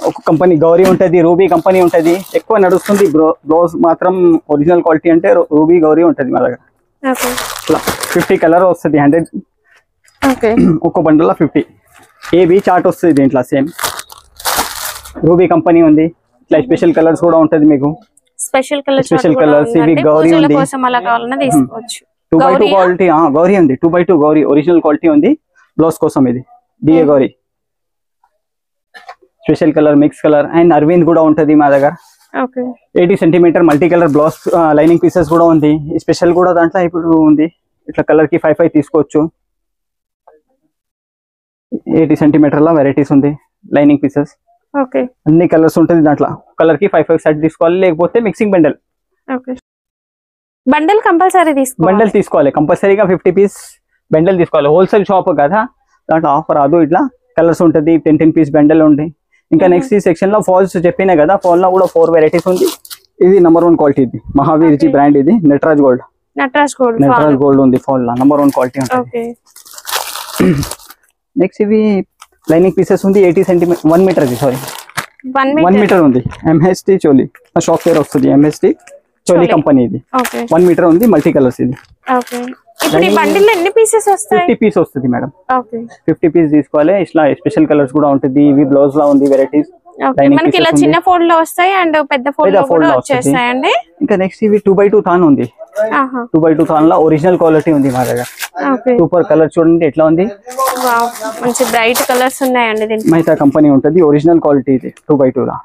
Speaker 2: ఒక కంపెనీ గౌరీ ఉంటది, రూబీ కంపెనీ ఉంటది, ఎక్కువ నడుస్తుంది. బ్లౌజ్ మాత్రం ఒరిజినల్ క్వాలిటీ అంటే రూబీ గౌరీ ఉంటది మా దగ్గర. 50 కలర్ వస్తుంది, 100 ఒక్క బండిలో 50. ఏబీ చార్ట్ వస్తుంది దీంట్లో. సేమ్ రూబీ కంపెనీ ఉంది. ఇట్లా స్పెషల్ కలర్స్ కూడా ఉంటది మీకు.
Speaker 1: స్పెషల్ కలర్స్
Speaker 2: ఇవి గౌరీ ఉంది. 2x2 క్వాలిటీ గౌరీ ఉంది. 2x2 గౌరీ ఒరిజినల్ క్వాలిటీ ఉంది బ్లౌజ్ కోసం. ఇది DA Gauri special colour, mix colour. And Arvind కూడా ఉంటది మా దగ్గర. 80 centimetre multi colour blouse lining pieces కూడా ఉంది. స్పెషల్ కూడా దాంట్లో ఇప్పుడు ఉంది. ఇట్లా కలర్ కి 5 తీసుకోవచ్చు. 80 సెంటీమీటర్ లా వెరైటీస్ ఉంది లైనింగ్ పీసెస్. అన్ని కలర్స్ ఉంటుంది దాంట్లో. కలర్ కి 5 సెట్ తీసుకోవాలి, లేకపోతే మిక్సింగ్ బండల్.
Speaker 1: బండల్ కంపల్సరీ
Speaker 2: తీసుకోవాలి కంపల్సరీగా. 50 పీస్ బండల్ తీసుకోవాలి. హోల్సేల్ షాప్ కదా, దాంట్లో ఆఫర్ రాదు. ఇట్లా కలర్స్ ఉంటుంది. 10 పీస్ బండల్ ఉంది. ఇంకా నెక్స్ట్ ఈ సెక్షన్ లో ఫాల్స్ చెప్పినా కదా, ఫాల్ లో కూడా 4 వెరైటీస్ ఉంది. ఇది నంబర్ 1 క్వాలిటీ. ఇది మహావీర్ జీ బ్రాండ్. ఇది నటరాజ్ గోల్డ్ ఉంది. ఫాల్ లో నంబర్ 1 క్వాలిటీ ఉంటుంది. నెక్స్ట్ ఇవి లైనింగ్ పీసెస్ ఉంది. 80 సెంటీమీటర్ 1 మీటర్. సారీ 1 మీటర్ ఉంది. ఎంహెచ్టీ చోలీ షాప్ పేరు వస్తుంది. ఎంహెచ్టీ చోలీ కంపెనీ. ఇది 1 మీటర్ ఉంది. Multi colours. ఇది 50 పీస్ వస్తుంది మేడం. 50 పీస్ తీసుకోవాలి. ఇట్లా స్పెషల్ కలర్స్ కూడా ఉంటుంది. ఇవి బ్లౌజ్ లా ఉంది వెరైటీస్.
Speaker 1: మనకి ఇలా చిన్న ఫోల్డ్ లో వస్తాయి అండ్ పెద్ద ఫోల్డ్ లో కూడా వచ్చేస్తాయండి.
Speaker 2: ఇంకా నెక్స్ట్ ఇవి 2x2 థాన్ ఉంది. 2x2 థాన్ లో ఒరిజినల్ క్వాలిటీ ఉంది మా దగ్గర. సూపర్ కలర్ చూడండి ఎట్లా ఉంది.
Speaker 1: మంచి బ్రైట్ కలర్స్ ఉన్నాయండి.
Speaker 2: మైతా కంపెనీ ఉంటుంది. ఒరిజినల్ క్వాలిటీ ఇది 2x2 లా.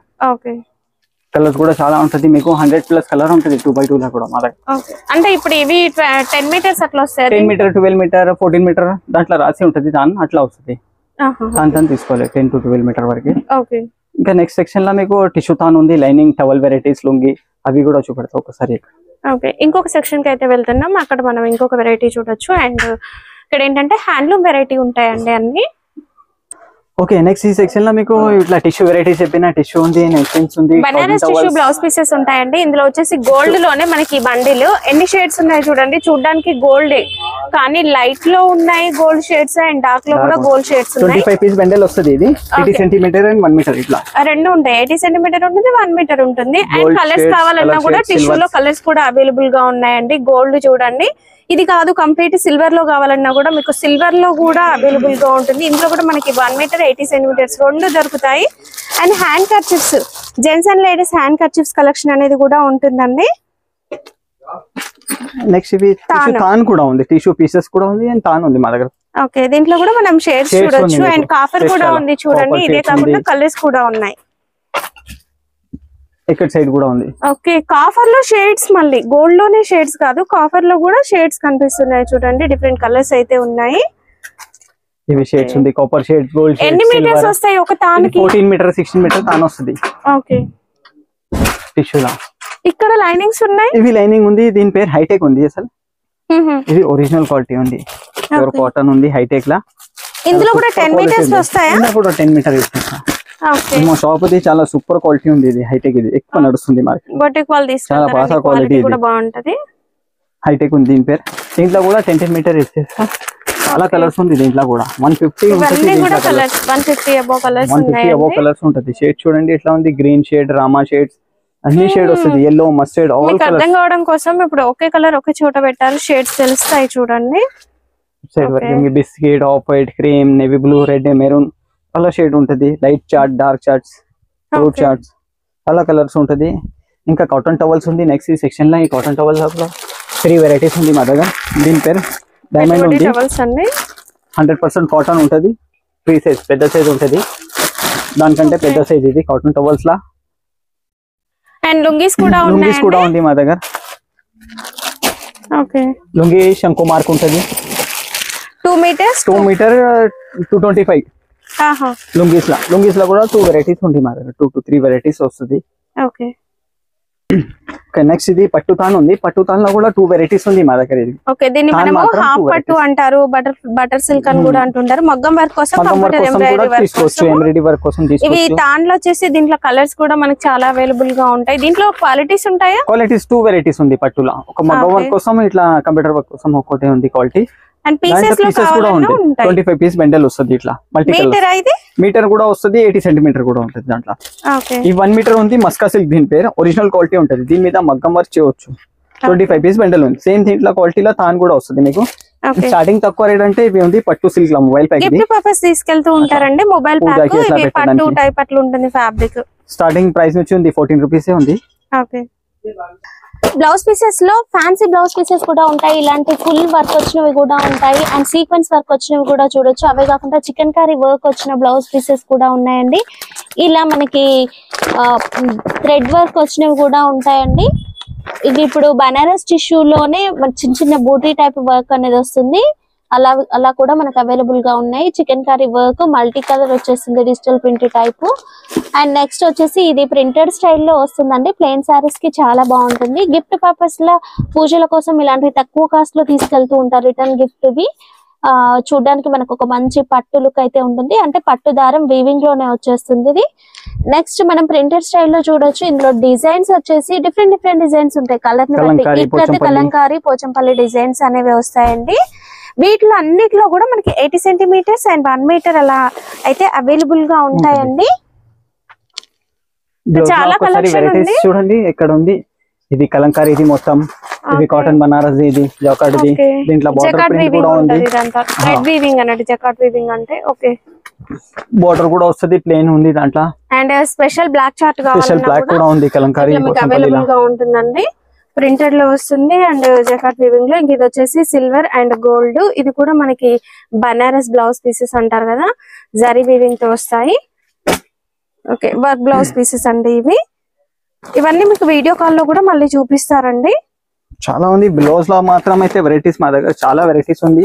Speaker 2: కలర్స్ కూడా చాలా ఉంటుంది మీకు. 100+ కలర్ ఉంటుంది 2x2 లా కూడా మా దగ్గర.
Speaker 1: అంటే ఇప్పుడు ఇవి 10 మీటర్స్ అట్లా వస్తాయి.
Speaker 2: 10 మీటర్ 12 మీటర్ 14 మీటర్ దాంట్లో రాసి ఉంటుంది. దాని అట్లా వస్తుంది. దాని తీసుకోవాలి 10 to 12 మీటర్ వరకు. ఇంకా నెక్స్ట్ సెక్షన్ లో మీకు టిష్యూ తాన్ ఉంది. లైనింగ్ టవల్ వెరైటీస్, లుంగి అవి కూడా చూపెడతా ఒకసారి.
Speaker 1: ఇంకొక సెక్షన్ కి అయితే వెళ్తున్నాం. అక్కడ మనం ఇంకొక వెరైటీ చూడొచ్చు. అండ్ ఇక్కడ ఏంటంటే హ్యాండ్లూమ్ వెరైటీ ఉంటాయండి అన్ని.
Speaker 2: ఓకే నెక్స్ట్ ఈ సెక్షన్ లో మీకు ఇట్లా టిష్యూ వెరైటీస్ చెప్పిన టిష్యూ ఉంది, నెక్స్ట్ ఉంది,
Speaker 1: బనారస్ టిష్యూ బ్లౌజ్ పీసెస్ ఉంటాయండి. ఇందులో వచ్చేసి గోల్డ్ లోనే మనకి బండిల్ ఎన్ని షేడ్స్ ఉన్నాయి చూడండి. చూడడానికి గోల్డ్ కానీ లైట్ లో ఉన్నాయి గోల్డ్ షేడ్స్ అండ్ డార్క్ లో కూడా గోల్డ్ షేడ్స్ ఉన్నాయి.
Speaker 2: 25 పీస్ బండిల్ వస్తుంది. ఇది 80 సెంటీమీటర్ అండ్ 1 మీటర్ ఇట్లా
Speaker 1: రెండు ఉంటాయి. 80 సెంటీమీటర్ ఉంటుంది, 1 మీటర్ ఉంటుంది. అండ్ కలర్స్ కావాలన్నా కూడా టిష్యూ లో కలర్స్ కూడా అవైలబుల్ గా ఉన్నాయండి. గోల్డ్ చూడండి, ఇది కాదు కంప్లీట్ సిల్వర్ లో కావాలన్నా కూడా మీకు సిల్వర్ లో కూడా అవైలబుల్ గా ఉంటుంది. ఇందులో కూడా మనకి 1 మీటర్ 80 సెంటీమీటర్స్ రెండు దొరుకుతాయి. And hand kerchiefs, gents and ladies hand kerchiefs collection అనేది కూడా ఉంటుందండి.
Speaker 2: నెక్స్ట్ ఇవి తాన్ కూడా ఉంది, టిష్యూ పీసెస్ కూడా ఉంది అండ్ తాన్ ఉంది మా దగ్గర.
Speaker 1: ఓకే, దీంట్లో కూడా మనం షేడ్స్ చూడొచ్చు. అండ్ కాఫర్ కూడా ఉంది చూడండి. ఇదే కాకుండా కలర్స్ కూడా ఉన్నాయి.
Speaker 2: ఇక్కడ సైడ్ కూడా ఉంది.
Speaker 1: ఓకే, కాఫర్ లో షేడ్స్, మళ్ళీ గోల్డ్ లోనే షేడ్స్ కాదు, కాఫర్ లో కూడా షేడ్స్ కనిపిస్తున్నాయి చూడండి. డిఫరెంట్ కలర్స్ అయితే ఉన్నాయి.
Speaker 2: ఇవి షేడ్స్ ఉంది, కాపర్ షేడ్స్, గోల్డ్ షేడ్స్.
Speaker 1: ఎన్ని మీటర్స్ వస్తాయి ఒక తానికి?
Speaker 2: 14 మీటర్ 16 మీటర్ తాన్ వస్తుంది.
Speaker 1: ఓకే,
Speaker 2: టిష్యూలా
Speaker 1: ఇక్కడ లైనింగ్స్ ఉన్నాయి.
Speaker 2: ఇవి లైనింగ్ ఉంది. దీని పేరు హైటెక్ ఉంది. అసలు ఇది ఒరిజినల్ క్వాలిటీ ఉంది. ప్యూర్ కాటన్ ఉంది హైటెక్ లా.
Speaker 1: ఇందులో కూడా 10 మీటర్స్ వస్తాయా?
Speaker 2: ఇందులో కూడా 10 మీటర్ ఇస్తా.
Speaker 1: ఓకే,
Speaker 2: మా షాప్ అది చాలా సూపర్ క్వాలిటీ ఉంది. ఇది హైటెక్, ఇది ఎక్కువ నడుస్తుంది మార్కెట్.
Speaker 1: బొటిక్ వాళ్ళు తీసుకుంటారు,
Speaker 2: చాలా బాగా క్వాలిటీ
Speaker 1: కూడా బాగుంటది.
Speaker 2: హైటెక్ ఉంది దీని పేరు. దీంట్లో కూడా 10 మీటర్ ఇచ్చేస్తా. చాలా కలర్స్ ఉంది దీంట్లో కూడా. 150 ఉంటుంది.
Speaker 1: కూడా కలర్స్ 150 అబౌవ్ కలర్స్ ఉన్నాయి.
Speaker 2: 150 అబౌవ్ కలర్స్ ఉంటుంది. షేడ్ చూడండి ఎట్లా ఉంది. గ్రీన్ షేడ్, రామా షేడ్స్, అన్ని షేడ్ వస్తుంది. yellow, mustard, all colours.
Speaker 1: అర్థం కావడం కోసం ఇప్పుడు ఒకే కలర్ ఒకే చోట పెట్టారు, షేడ్స్ తెలుస్తాయి చూడండి.
Speaker 2: Side working biscuit, off white, cream, navy blue, red, maroon అలా షేడ్ ఉంటుంది. Light chart, dark charts, fruit charts అలా కలర్స్ ఉంటుంది. ఇంకా కాటన్ టవల్స్ ఉంది. నెక్స్ట్ ఈ సెక్షన్ లో ఈ కాటన్ టవల్స్ లో 3 వెరైటీస్ ఉంది మా దగ్గర. దీని పేరు డైమండ్ ఉంది. 100% కాటన్ ఉంటుంది. 3 సైజ్, పెద్ద సైజ్ ఉంటుంది. దానికంటే పెద్ద సైజ్ ఇది cotton towels law.
Speaker 1: And lungis కూడా ఉన్నాయి.
Speaker 2: లుంగీస్ కూడా ఉంది మా దగ్గర.
Speaker 1: ఓకే,
Speaker 2: లుంగీ శంకు మార్క్ ఉంటుంది.
Speaker 1: 2 మీటర్స్
Speaker 2: 2 మీటర్ 225. లుంగీస్ లో కూడా 2 వెరైటీస్ ఉంది మా దగ్గర. 2 to 3 వెరైటీస్ వస్తుంది.
Speaker 1: ఓకే,
Speaker 2: నెక్స్ట్ ఇది పట్టు తాన్ ఉంది. పట్టు తాన్ లో కూడా 2 వెరైటీస్ ఉంది మా దగ్గర. ఇది
Speaker 1: ఓకే, దీన్ని మనము హాఫ్ పట్టు అంటారు, బటర్ సిల్క్ అని కూడా అంటుంటారు. మగ్గం వర్క్ కోసం, కంప్యూటర్ ఎంబ్రాయిడరీ వర్క్ కోసం. ఇవి తాన్ లో వచ్చేసి దీంట్లో కలర్స్ కూడా మనకి చాలా అవైలబుల్ గా ఉంటాయి. దీంట్లో క్వాలిటీస్ ఉంటాయా?
Speaker 2: క్వాలిటీస్ 2 వెరైటీస్ ఉంది పట్టులో. ఒక మగ్గం వర్క్ కోసం, ఇట్లా కంప్యూటర్ వర్క్ కోసం ఒకటే ఉంది క్వాలిటీ.
Speaker 1: అండ్ పీసెస్
Speaker 2: కూడా ఉంటాయి. 25 పీస్ బండల్ వస్తుంది. ఇట్లా మీటర్ కూడా వస్తుంది. 80 సెంటీమీటర్ కూడా ఉంటుంది దాంట్లో. ఈ 1 మీటర్ ఉంది. మస్కా సిల్క్ దీని పేరు. ఒరిజినల్ క్వాలిటీ ఉంటుంది. దీని మీద మగ్గం వర్క్ చేయవచ్చు. 25 పీస్ బండల్ ఉంది. సేమ్ దీంట్లో క్వాలిటీలో తాన్ కూడా వస్తుంది మీకు. స్టార్టింగ్ తక్కువ రేట్ అంటే ఇవి ఉంది పట్టు సిల్క్ లో. మొబైల్ ప్యాక్
Speaker 1: గిఫ్ట్ పర్పస్ తీసుకెళ్తూ ఉంటారండి. మొబైల్ ప్యాక్ ఇది పట్టు టైప్ అట్లా ఉంటుంది ఫ్యాబ్రిక్.
Speaker 2: స్టార్టింగ్ ప్రైస్ నుంచి ఉంది 14 రూపీస్ ఉంది.
Speaker 1: ఓకే, బ్లౌజ్ పీసెస్ లో ఫ్యాన్సీ బ్లౌజ్ పీసెస్ కూడా ఉంటాయి. ఇలాంటి ఫుల్ వర్క్ వచ్చినవి కూడా ఉంటాయి. అండ్ సీక్వెన్స్ వర్క్ వచ్చినవి కూడా చూడొచ్చు. అవే కాకుండా చికెన్ కర్రీ వర్క్ వచ్చిన బ్లౌజ్ పీసెస్ కూడా ఉన్నాయండి. ఇలా మనకి థ్రెడ్ వర్క్ వచ్చినవి కూడా ఉంటాయండి. ఇది ఇప్పుడు బనారస్ టిష్యూలోనే చిన్న చిన్న బూటీ టైప్ వర్క్ అనేది వస్తుంది. అలా కూడా మనకు అవైలబుల్ గా ఉన్నాయి. Chicken curry work multi colour వచ్చేసింది, digital print type. And next వచ్చేసి ఇది ప్రింటెడ్ స్టైల్లో వస్తుందండి. ప్లెయిన్ సారీస్ కి చాలా బాగుంటుంది. గిఫ్ట్ పర్పస్ లో, పూజల కోసం ఇలాంటివి తక్కువ కాస్ట్ లో తీసుకెళ్తూ ఉంటారు. రిటర్న్ గిఫ్ట్ వి. చూడడానికి మనకు ఒక మంచి పట్టు లుక్ అయితే ఉంటుంది. అంటే పట్టు దారం వీవింగ్ లోనే వచ్చేస్తుంది ఇది. నెక్స్ట్ మనం ప్రింటెడ్ స్టైల్లో చూడొచ్చు. ఇందులో డిజైన్స్ వచ్చేసి డిఫరెంట్ డిజైన్స్ ఉంటాయి. కలర్ ని బట్టి ఇక్కడైతే కలంకారీ, పోచంపల్లి డిజైన్స్ అనేవి వస్తాయండి. వీటిలో అన్నిట్లో కూడా మనకి 80 సెంటీమీటర్స్ అండ్ 1 మీటర్ అలా అయితే అవైలబుల్ గా ఉంటాయండి. చాలా కలెక్షన్ ఉంది
Speaker 2: చూడండి. ఎక్కడ ఉంది ఇది కలంకారీ, ఇది మొత్తం ఇది కాటన్ బనారస్, ఇది జాకార్డ్, ఇది దీంట్లో బార్డర్ ప్రింట్ కూడా ఉంది.
Speaker 1: ఇదంతా థ్రెడ్ వీవింగ్ అన్నట్టు జాకార్డ్ వీవింగ్ అంటే. ఓకే,
Speaker 2: బార్డర్ కూడా వస్తుంది, ప్లేన్ ఉంది దాంట్లో.
Speaker 1: అండ్ స్పెషల్ బ్లాక్ చార్ట్
Speaker 2: కావాలన్నా కూడా ఉంది కలంకారీ
Speaker 1: అవైలబుల్ గా ఉంటుందండి. ప్రింటెడ్ లో వస్తుంది అండ్ జకాట్ వీవింగ్ లో. ఇంక ఇది వచ్చేసి సిల్వర్ అండ్ గోల్డ్. ఇది కూడా మనకి బనారస్ బ్లౌజ్ పీసెస్ అంటారు కదా, జరీ వీవింగ్ తో వస్తాయి. ఓకే, వర్క్ బ్లౌజ్ పీసెస్ అండి ఇవి. ఇవన్నీ మీకు వీడియో కాల్ లో కూడా మళ్ళీ చూపిస్తారండి.
Speaker 2: చాలా ఉంది. బ్లౌజ్ లో మాత్రం అయితే వెరైటీస్ మా దగ్గర చాలా వెరైటీస్ ఉంది.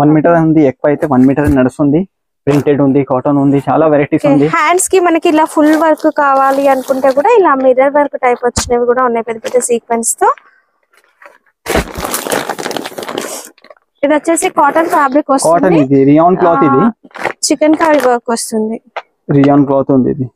Speaker 2: 1 మీటర్ ఉంది, ఎక్కువ అయితే 1 మీటర్ నడుస్తుంది. ప్రింటెడ్ ఉంది, కాటన్ ఉంది, చాలా వెరైటీస్ ఉంది.
Speaker 1: హ్యాండ్స్ కి మనకి ఇలా ఫుల్ వర్క్ కావాలి అనుకుంటే కూడా ఇలా మిర్రర్ వర్క్ టైప్ వచ్చినవి కూడా ఉన్నాయి, పెద్ద పెద్ద సీక్వెన్స్ తో. ఇది వచ్చేసి కాటన్ ఫ్యాబ్రిక్ వస్తుంది.
Speaker 2: కాటన్ ఇది రియాన్ క్లాత్. ఇది
Speaker 1: చికెన్ కారీ వర్క్ వస్తుంది.
Speaker 2: రియాన్ క్లాత్ ఉంది ఇది.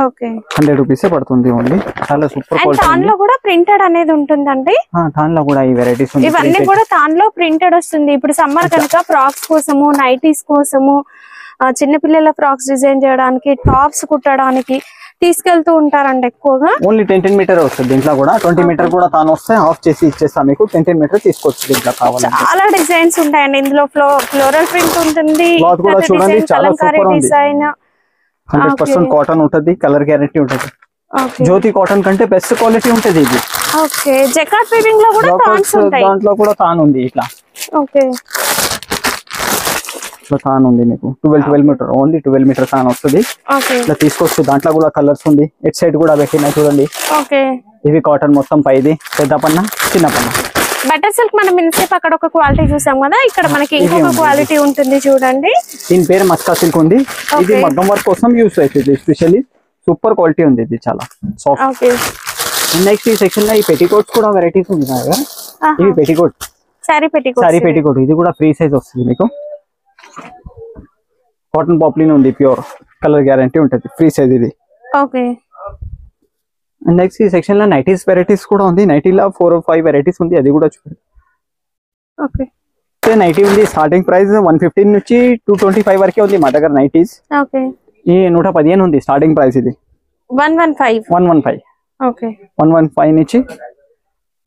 Speaker 1: ఓకే
Speaker 2: 100 రూపీస్ పడుతుంది ఓన్లీ. చాలా సూపర్
Speaker 1: అండ్
Speaker 2: క్వాలిటీ.
Speaker 1: దానిలో కూడా ప్రింటెడ్ అనేది ఉంటుందండి.
Speaker 2: దానిలో కూడా ఈ వెరైటీస్ ఉంది.
Speaker 1: ఇవన్నీ కూడా దానిలో ప్రింటెడ్ వస్తుంది. ఇప్పుడు సమ్మర్ కనుక ఫ్రాక్స్ కోసము, నైటీస్ కోసము, చిన్నపిల్లల ఫ్రాక్స్ డిజైన్ చేయడానికి, టాప్స్ కుట్టడానికి తీసుకెళ్తూ ఉంటారండి ఎక్కువగా.
Speaker 2: ఓన్లీ 10 మీటర్ వస్తుంది. దీంట్లో కూడా 20 మీటర్ కూడా తాను వస్తే ఆఫ్ చేసి ఇచ్చేస్తా మీకు. 10 మీటర్ తీసుకోవచ్చు దీంట్లో కావాలి.
Speaker 1: చాలా డిజైన్స్ ఉంటాయండి ఇందులో. ఫ్లోరల్ ప్రింట్ ఉంటుంది, డిజైన్
Speaker 2: 100% కాటన్ ఉంటుంది, కలర్ గ్యారెంటీ ఉంటుంది. జ్యోతి కాటన్ కంటే బెస్ట్ క్వాలిటీ ఉంటుంది ఇది.
Speaker 1: ఓకే జకార్డ్ వీవింగ్ లో కూడా థాన్స్ ఉంటాయి.
Speaker 2: దాంట్లో కూడా తాన్ ఉంది ఇట్లా.
Speaker 1: ఓకే
Speaker 2: ఇట్లా తాన్ ఉంది మీకు. 12 మీటర్ ఓన్లీ 12 మీటర్ తాన్ వస్తుంది.
Speaker 1: ఓకే
Speaker 2: ఇట్లా తీసుకోవచ్చు. దాంట్లో కూడా కలర్స్ ఉంది. ఇట్ సైడ్ కూడా పెట్టినా చూడండి.
Speaker 1: ఓకే
Speaker 2: ఇవి కాటన్ మొత్తం పైది. పెద్ద పన్న, చిన్న పన్న.
Speaker 1: బటర్ సిల్క్ మనం ఇన్సేపు అక్కడ ఒక క్వాలిటీ చూసాం కదా, ఇక్కడ మనకి ఇంకొక క్వాలిటీ ఉంటుంది చూడండి.
Speaker 2: దీని పేరు మస్కా సిల్క్ ఉంది. ఇది మగ్గం వర్క్ కోసం యూస్ అవుతుంది. ఎస్పెషల్లీ సూపర్ క్వాలిటీ ఉంది ఇది, చాలా సాఫ్ట్. నెక్స్ట్ ఈ సెక్షన్ లో ఈ పెట్టికోట్స్ కూడా వెరైటీస్ ఉంది నా దగ్గర. ఇవి పెట్టికోట్, సారీ పెట్టికోట్. ఇది కూడా ఫ్రీ సైజ్ వస్తుంది మీకు. కాటన్ పాప్లిన్ ఉంది, ప్యూర్ కలర్ గ్యారంటీ ఉంటుంది, ఫ్రీ సైజ్ ఇది.
Speaker 1: ఓకే
Speaker 2: నెక్స్ట్ ఈ సెక్షన్ లో నైటీస్ వెరైటీస్ కూడా ఉంది. నైటీలో 4 or 5 వెరైటీస్ ఉంది, అది కూడా చూడండి.
Speaker 1: ఓకే
Speaker 2: నైటీ ఉంది. స్టార్టింగ్ ప్రైస్ 115 నుంచి 225 వరకే ఉంది మా దగ్గర నైటీస్.
Speaker 1: ఓకే
Speaker 2: ఈ 115 ఉంది స్టార్టింగ్ ప్రైస్. ఇది
Speaker 1: 115. ఓకే
Speaker 2: 115 నుంచి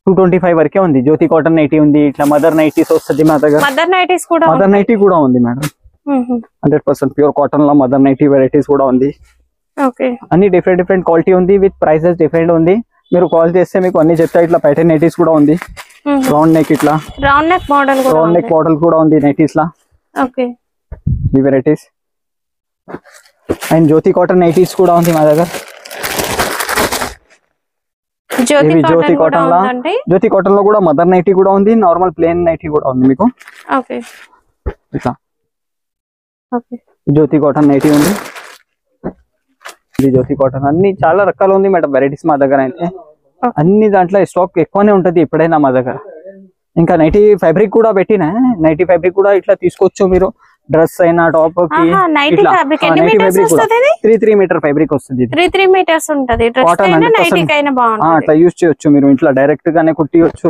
Speaker 2: 225 వరకే ఉంది. జ్యోతి కాటన్ నైటీ ఉంది. ఇట్లా మదర్ నైటీస్ వస్తుంది మా దగ్గర.
Speaker 1: మదర్ నైటీ కూడా
Speaker 2: ఉంది మేడం. 100% ప్యూర్ కాటన్ లో మదర్ నైటీ వెరైటీస్ కూడా ఉంది.
Speaker 1: ఓకే
Speaker 2: అన్ని డిఫరెంట్ క్వాలిటీ ఉంది. విత్ ప్రైసెస్ డిఫరెంట్ ఉంది. మీరు కాల్ చేస్తే మీకు అన్ని చెప్తా. ఇట్లా ప్యాటర్న్ నైటీస్ కూడా ఉంది. రౌండ్ నెక్, ఇట్లా
Speaker 1: రౌండ్ నెక్ మోడల్
Speaker 2: కూడా ఉంది నైటీస్ లా.
Speaker 1: ఓకే
Speaker 2: ఈ varieties. And Jyoti cotton nighties కూడా ఉంది మా దగ్గర. జ్యోతి కాటన్ లో కూడా మదర్ నైటీ కూడా ఉంది, నార్మల్ ప్లేన్ నైటీ కూడా ఉంది మీకు.
Speaker 1: ఓకే
Speaker 2: ఇట్లా జ్యోతి కాటన్ నైటీ ఉంది. ఇది జ్యోతి కాటన్ అన్ని చాలా రకాలు ఉంది మేడం వెరైటీస్ మా దగ్గర. అయితే అన్ని దాంట్లో స్టాక్ ఎక్కువనే ఉంటది ఎప్పుడైనా మా దగ్గర. ఇంకా నైటీ ఫ్యాబ్రిక్ కూడా పెట్టినా. నైటీ ఫ్యాబ్రిక్ కూడా ఇట్లా తీసుకోవచ్చు మీరు. డ్రెస్ అయినా టాప్ కి 3 మీటర్ ఫ్యాబ్రిక్ వస్తుంది.
Speaker 1: 3 మీటర్స్ ఉంటది.
Speaker 2: అట్లా యూజ్ చేయొచ్చు మీరు. ఇట్లా డైరెక్ట్ గానే కుట్టియొచ్చు.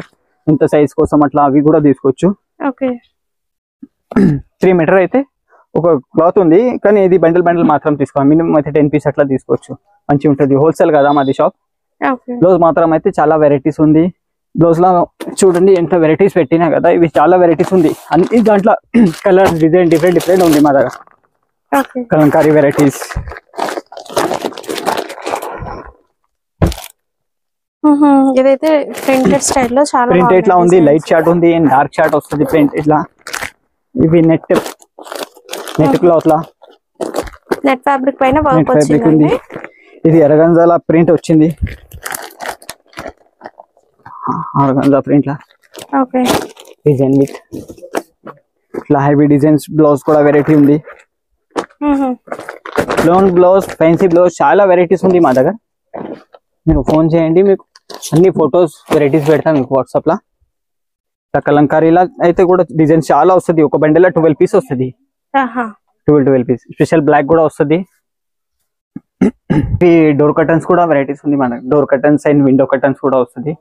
Speaker 2: ఇంత సైజ్ కోసం అట్లా అవి కూడా తీసుకోవచ్చు. 3 మీటర్ అయితే ఒక క్లాత్ ఉంది, కానీ ఇది బండిల్ మాత్రం తీసుకోవాలి. మినిమం అయితే 10 పీస్ అట్లా తీసుకోవచ్చు. మంచిగా ఉంటుంది. హోల్సేల్ కదా మాది షాప్. బ్లౌజ్ మాత్రం అయితే చాలా వెరైటీస్ ఉంది. బ్లౌజ్ లో చూడండి ఎంత వెరైటీస్ పెట్టినా కదా. ఇవి చాలా వెరైటీస్ ఉంది. అన్ని దాంట్లో కలర్ డిజైన్ డిఫరెంట్ ఉంది మా దగ్గర. కలంకారీ వెరైటీస్.
Speaker 1: ఇదైతే ప్రింటెడ్ స్టైల్ లో చాలా
Speaker 2: ప్రింటెడ్ లా ఉంది. లైట్ షార్ట్ ఉంది అండ్ డార్క్ షార్ట్ వస్తుంది ప్రింట్ ఇట్లా. ఇవి నెట్ క్లాత్ లా,
Speaker 1: నెట్ ఫ్యాబ్రిక్ పైన వర్క్
Speaker 2: ఉంది. ఇది అరగంజాల ప్రింట్ వచ్చింది. అరగంజా ప్రింట్ లా డిజైన్ విత్ ఇట్లా హెవీ డిజైన్స్. బ్లౌజ్ కూడా వెరైటీ ఉంది. లోన్ బ్లౌజ్, ఫ్యాన్సీ బ్లౌజ్ చాలా వెరైటీస్ ఉంది మా దగ్గర. మీరు ఫోన్ చేయండి, మీకు అన్ని ఫొటోస్ వెరైటీస్ పెడతాం మీకు వాట్సాప్ లా. కలంకారీలా అయితే కూడా డిజైన్స్ చాలా వస్తుంది. ఒక బండిలో 12 పీస్ వస్తుంది. 12 పీస్. స్పెషల్ బ్లాక్ కూడా వస్తుంది. డోర్ కర్టన్స్ కూడా వెరైటీస్ ఉంది మనకి. Door curtains and window curtains కూడా వస్తుంది.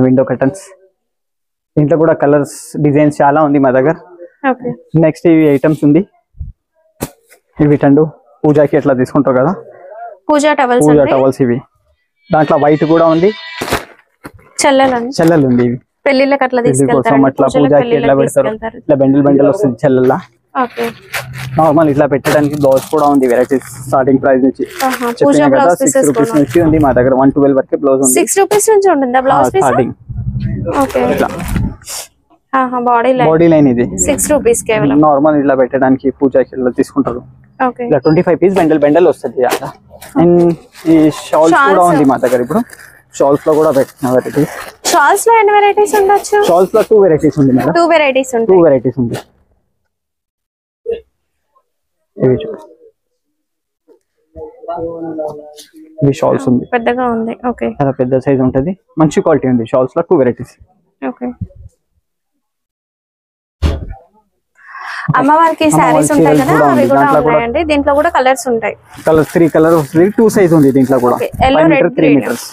Speaker 2: విండో కర్టన్స్ దీంట్లో కూడా కలర్స్ డిజైన్స్ చాలా ఉంది మా దగ్గర. నెక్స్ట్ ఇవి ఐటమ్స్ ఉంది. ఇవి పూజాకి ఎట్లా తీసుకుంటారు కదా, పూజా టవల్స్. ఇవి దాంట్లో వైట్ కూడా ఉంది. చెల్లెలు ఉంది. ఇవి
Speaker 1: పెళ్లిళ్ళకి అట్లా తీసుకెళ్తారు.
Speaker 2: అట్లా పూజాకి ఎట్లా పెడతారు. ఇట్లా బండిల్ వస్తుంది చెల్లెల్లా. నార్మల్ ఇట్లా పెట్టడానికి బ్లౌజ్ కూడా ఉంది. వెరైటీస్ స్టార్టింగ్ ప్రైస్ నుంచి 6 రూపీస్ నుంచి ఉంది మా దగ్గర. 112 వరకే బ్లౌజ్ ఉంది.
Speaker 1: 6 రూపీస్ నుంచి ఉంటుందా blouse piece?
Speaker 2: Starting.
Speaker 1: Okay
Speaker 2: body line ఇది
Speaker 1: 6 రూపీస్ కేవలం.
Speaker 2: నార్మల్ ఇట్లా పెట్టడానికి పూజాకి ఇట్లా తీసుకుంటారు. ఇలా 25 పీస్ బండల్ వస్తుంది. అండ్ ఈ షాల్స్ కూడా ఉంది మా దగ్గర. ఇప్పుడు షాల్స్ లో కూడా పెట్టిన వెరైటీస్.
Speaker 1: షాల్స్ లో ఎన్ని వెరైటీస్ ఉండొచ్చు?
Speaker 2: షాల్స్ లో 2 వెరైటీస్ ఉంది మేడం.
Speaker 1: 2 వెరైటీస్ ఉంటాయి.
Speaker 2: 2 వెరైటీస్ ఉంది. ఇవి షాల్స్ ఉంది.
Speaker 1: పెద్దగా ఉంది. ఓకే
Speaker 2: చాలా పెద్ద సైజ్ ఉంటది. మంచి క్వాలిటీ ఉంది. షాల్స్ లో 2 వెరైటీస్.
Speaker 1: ఓకే అమ్మవారికి శారీస్ ఉంటాయి కదా అవి కూడా ఉన్నాయండి. దీంట్లో కూడా కలర్స్ ఉంటాయి.
Speaker 2: కలర్స్ 3 కలర్ వస్తుంది. 2 సైజ్ ఉంది దీంట్లో కూడా. 5 metre 3 metres.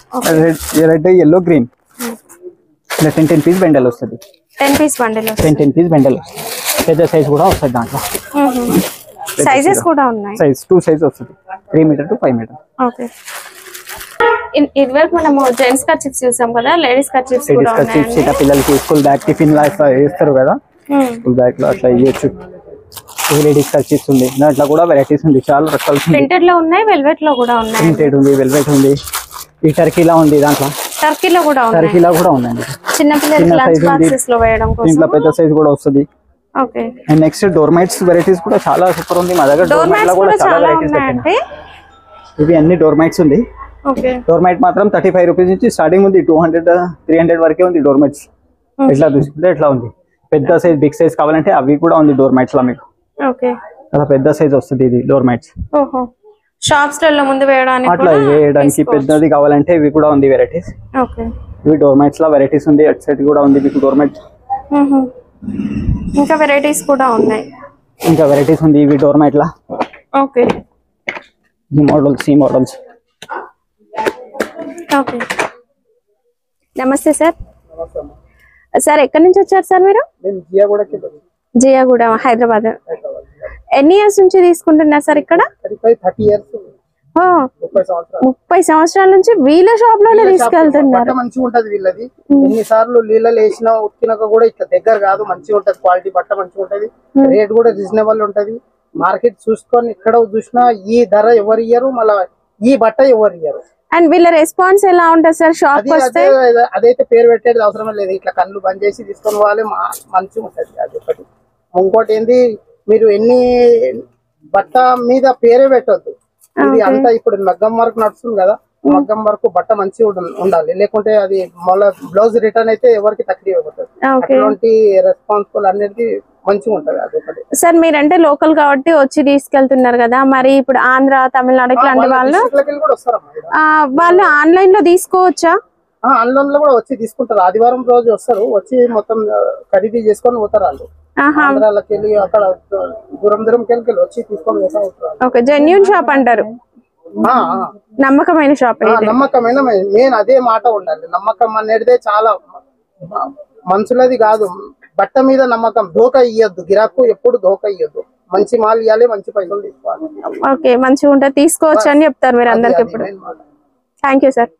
Speaker 2: Red yellow green. 10 piece bundle వస్తుంది.
Speaker 1: 10 పీస్ బండల్ వస్తుంది.
Speaker 2: 10 పీస్ బండల్. పెద్ద సైజ్ కూడా వస్తుంది దాంట్లో.
Speaker 1: సైజెస్ కూడా ఉన్నాయి.
Speaker 2: సైజ్ 2 సైజ్ వస్తుంది. 3 మీటర్ టు 5 మీటర్.
Speaker 1: ఓకే. ఇదివరకు మనము జెంట్స్ కర్చీఫ్స్ చూసాం కదా, లేడీస్ కర్చీఫ్స్ కూడా ఉన్నాయి.
Speaker 2: చిన్న పిల్లలకి స్కూల్ బ్యాగ్ టిఫిన్ లా వేస్తారు కదా, స్కూల్ బ్యాగ్ లో అట్లా ఇవ్వచ్చు. లేడీస్ కర్చీఫ్స్ ఉంది. దాంట్లో కూడా వెరైటీస్ ఉంది, చాలా రకాలు.
Speaker 1: ప్రింటెడ్ లో ఉన్నాయి, వెల్వెట్ లో కూడా ఉన్నాయి.
Speaker 2: ప్రింటెడ్ ఉంది, వెల్వెట్ ఉంది, ఈ టర్కీలా ఉంది. దాంట్లో
Speaker 1: టర్కీలో కూడా ఉంది.
Speaker 2: టర్కీలా కూడా ఉందండి.
Speaker 1: చిన్న పిల్లలకి లంచ్ బాక్సెస్ లో వేయడం కోసం.
Speaker 2: దీంట్లో పెద్ద సైజ్ కూడా వస్తుంది.
Speaker 1: Okay.
Speaker 2: And next door mats varieties కూడా చాలా సూపర్ ఉంది మా దగ్గర. డోర్ మ్యాట్స్ కూడా చాలా వెరైటీస్ ఉన్నాయి. ఇవి అన్ని డోర్ మ్యాట్స్ ఉంది.
Speaker 1: ఓకే.
Speaker 2: డోర్ మ్యాట్ మాత్రం 35 రూపీస్ నుంచి స్టార్టింగ్ ఉంది. 200 300 వరకే ఉంది డోర్ మ్యాట్స్. ఎట్లా చూసుకుంటే ఎట్లా ఉంది. పెద్ద సైజ్ బిగ్ సైజ్ కావాలంటే అవి కూడా ఉంది డోర్ మ్యాట్స్ లో మీకు.
Speaker 1: ఓకే.
Speaker 2: అలా పెద్ద సైజ్ వస్తుంది ఇది డోర్ మ్యాట్స్.
Speaker 1: ఓహో. షాప్స్ లలో ముందు వేయడానికి
Speaker 2: అట్లా వేయడానికి పెద్దది కావాలంటే ఇవి కూడా ఉంది వెరైటీస్.
Speaker 1: ఓకే.
Speaker 2: ఇవి డోర్ మ్యాట్స్ లో వెరైటీస్ ఉంది. అట్ సైడ్ కూడా ఉంది మీకు డోర్ మ్యాట్స్.
Speaker 1: ఇంకా వెరైటీస్ కూడా ఉన్నాయి.
Speaker 2: ఇంకా వెరైటీస్ ఉంది ఇవి డోర్ మ్యాట్ లా.
Speaker 1: ఓకే.
Speaker 2: ఈ మోడల్స్ ఈ మోడల్స్.
Speaker 1: ఓకే. నమస్తే సార్. సార్ ఎక్కడి నుంచి వచ్చారు సార్ మీరు? జియాగూడ, హైదరాబాద్. ఎన్ని ఇయర్స్ నుంచి తీసుకుంటున్నారు సార్ ఇక్కడ? 30 సంవత్సరాల నుంచి వీళ్ళ షాప్ లోనే తీసుకెళ్తున్నారు.
Speaker 4: మంచిగా ఉంటది వీళ్ళది. ఎన్నిసార్లు నీళ్ళలో వేసినా ఉతికినాక కూడా ఇట్లా దగ్గర కాదు, మంచిగా ఉంటది. క్వాలిటీ బట్ట మంచిగా ఉంటది. రేట్ కూడా రీజనబుల్ ఉంటది. మార్కెట్ చూసుకొని ఇక్కడ చూసినా ఈ ధర ఎవరు ఇయ్యరు, మళ్ళీ ఈ బట్ట ఎవరు ఇయ్యరు.
Speaker 1: అండ్ వీళ్ళ రెస్పాన్స్ ఎలా ఉంటుంది సార్ షాప్ వస్తే?
Speaker 4: అదైతే పేరు పెట్టేది అవసరం లేదు. ఇట్లా కళ్ళు బంద్ చేసి తీసుకొని పోవాలి, మంచిగా ఉంటది. అది ఒకటి. ఇంకోటి ఏంది, మీరు ఎన్ని బట్ట మీద పేరే పెట్టద్దు. ఇది అంతా ఇప్పుడు మగ్గం వర్క్ నడుస్తుంది కదా, మగ్గం వరకు బట్ట మంచిగా ఉండాలి. లేకుంటే అది మళ్ళీ బ్లౌజ్ రిటర్న్ అయితే ఎవరికి తక్కువ అయిపోతుంది. అటువంటి రెస్పాన్సిబుల్ అనేది మంచిగా ఉంటది. అది ఒకటి.
Speaker 1: సార్ మీరంటే లోకల్ కాబట్టి వచ్చి తీసుకెళ్తున్నారు కదా, మరి ఇప్పుడు ఆంధ్ర, తమిళనాడు ఇట్లాంటి వాళ్ళు ఆన్లైన్ లో తీసుకోవచ్చా?
Speaker 4: ఆన్లైన్ లో కూడా వచ్చి తీసుకుంటారు. ఆదివారం రోజు వస్తారు, వచ్చి మొత్తం ఖరీదీ చేసుకొని పోతారు వాళ్ళు. ఆంధ్రాలకి వెళ్ళి అక్కడ దూరం వెళ్ళి వచ్చి తీసుకొని పోతారు.
Speaker 1: ఓకే. జెన్యూన్ షాప్ అంటారు, నమ్మకమైన షాప్.
Speaker 4: నమ్మకమైన మెయిన్ అదే మాట ఉండాలి. నమ్మకం అనేది చాలా మనుషులది కాదు, బట్ట మీద నమ్మకం. ధోకా ఇయ్యద్దు, గిరాకు ఎప్పుడు ధోకా ఇయ్యద్దు. మంచి మాల్ ఇవ్వాలి, మంచి పైసలు తీసుకోవాలి.
Speaker 1: ఓకే. మంచిగా ఉంటే తీసుకోవచ్చు అని చెప్తారు మీరు అందరికి. ఇప్పుడు థ్యాంక్ యూ సార్.